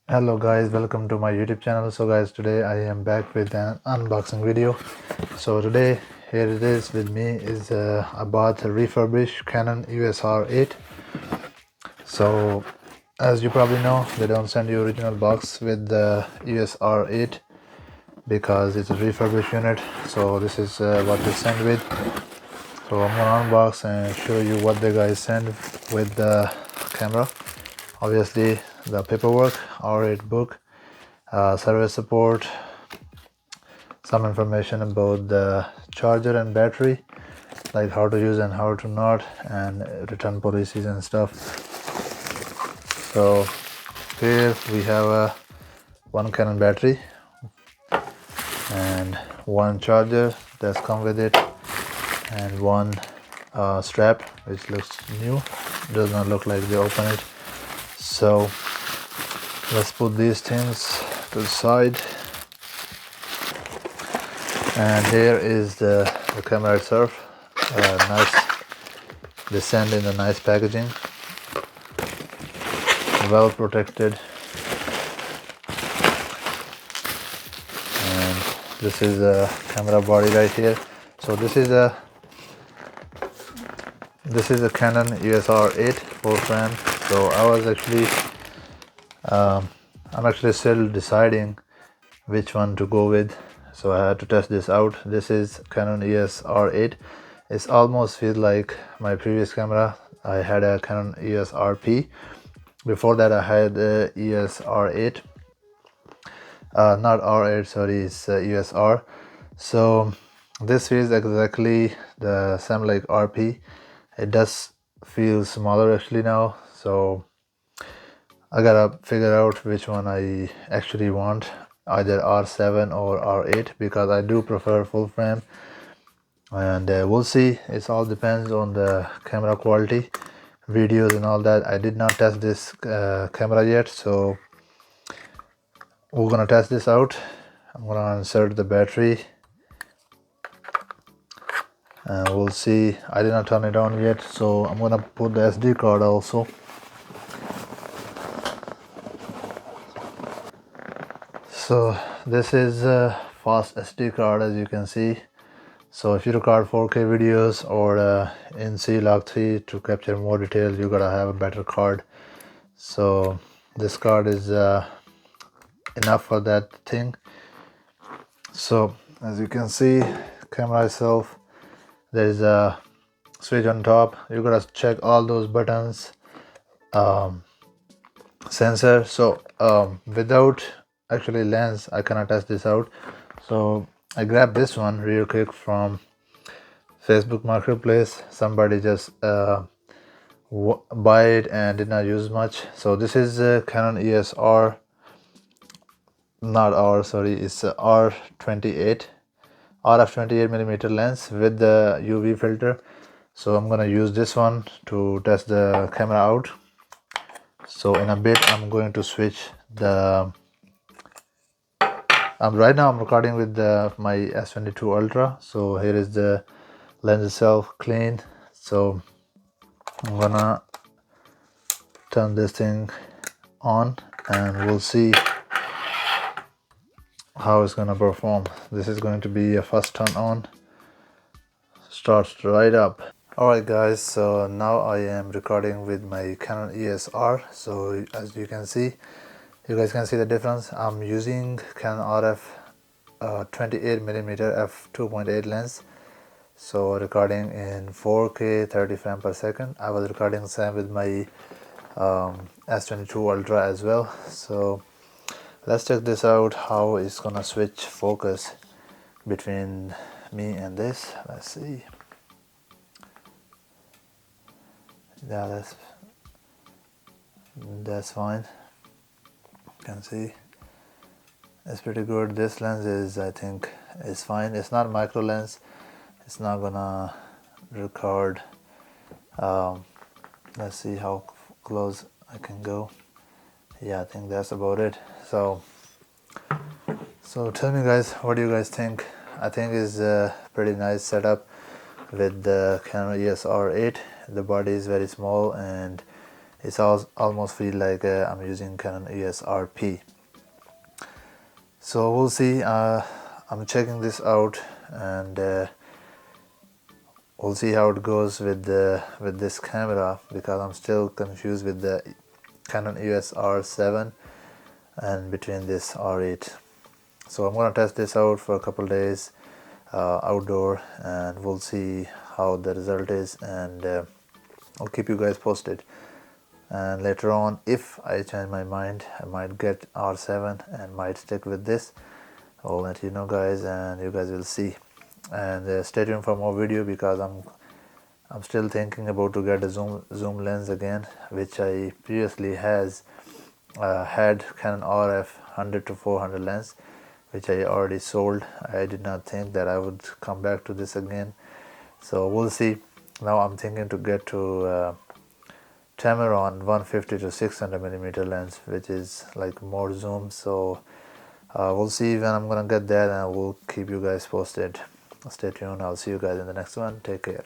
Hello guys, welcome to my YouTube channel. So guys, today I am back with an unboxing video. So today here it is with me is I bought a refurbished Canon EOS R8. So as you probably know, they don't send you original box with the EOS R8 because it's a refurbished unit. So this is what they send with. So I'm gonna unbox and show you what the guys send with the camera. Obviously the paperwork, R8 book, service support, some information about the charger and battery, like how to use and how to not, and return policies and stuff. So here we have a one Canon battery and one charger that's come with it, and one strap which looks new, does not look like they open it. So let's put these things to the side. And here is the camera itself. Nice, they send in a nice packaging, well protected. And this is a camera body right here. So this is a Canon EOS R8 full frame. So I was actually I'm actually still deciding which one to go with, so I had to test this out. This is Canon EOS R8. It's almost feels like my previous camera. I had a Canon EOS RP. Before that I had a EOS R8, not R8, sorry, it's EOS R. So this feels exactly the same like RP. It does feel smaller actually now, so I gotta figure out which one I actually want, either R7 or R8, because I do prefer full frame. And we'll see, it all depends on the camera quality, videos and all that. I did not test this camera yet, so we're gonna test this out. I'm gonna insert the battery and we'll see. I did not turn it on yet, so I'm gonna put the SD card also. So this is a fast SD card, as you can see. So if you record 4K videos or in C-Log3 to capture more detail, you gotta have a better card. So this card is enough for that thing. So as you can see, camera itself, there is a switch on top. You gotta check all those buttons, sensor. So without actually lens I cannot test this out, so I grabbed this one real quick from Facebook Marketplace. Somebody just buy it and did not use much. So this is a Canon EOS R, not R, sorry, it's a R28 RF 28mm lens with the UV filter. So I'm gonna use this one to test the camera out. So in a bit I'm going to switch the right now I'm recording with my S22 Ultra. So here is the lens itself, clean. So I'm gonna turn this thing on and we'll see how it's gonna perform. This is going to be a first turn on. Starts right up. Alright guys, so now I am recording with my Canon EOS R. So as you can see, you guys can see the difference. I'm using Canon RF 28mm f2.8 lens, so recording in 4K 30 frames per second. I was recording same with my S22 Ultra as well. So let's check this out, how it's gonna switch focus between me and this. Let's see. Yeah, that's fine. You can see it's pretty good. This lens is, I think, is fine. It's not micro lens, it's not gonna record. Let's see how close I can go. Yeah, I think that's about it. So tell me guys, what do you guys think? I think it's a pretty nice setup with the Canon EOS R8. The body is very small and It's almost feel like I'm using Canon EOS RP. So we'll see. I'm checking this out, and we'll see how it goes with this camera, because I'm still confused with the Canon EOS R7 and between this R8. So I'm gonna test this out for a couple days outdoor, and we'll see how the result is, and I'll keep you guys posted. And later on, if I change my mind, I might get R7 and might stick with this. I'll let you know, guys, and you guys will see. And stay tuned for more video, because I'm still thinking about to get a zoom lens again, which I previously had Canon RF 100 to 400 lens, which I already sold. I did not think that I would come back to this again, so we'll see. Now I'm thinking to get to AMARAN 150 to 600 millimeter lens, which is like more zoom. So we'll see when I'm gonna get that, and we'll keep you guys posted. Stay tuned. I'll see you guys in the next one. Take care.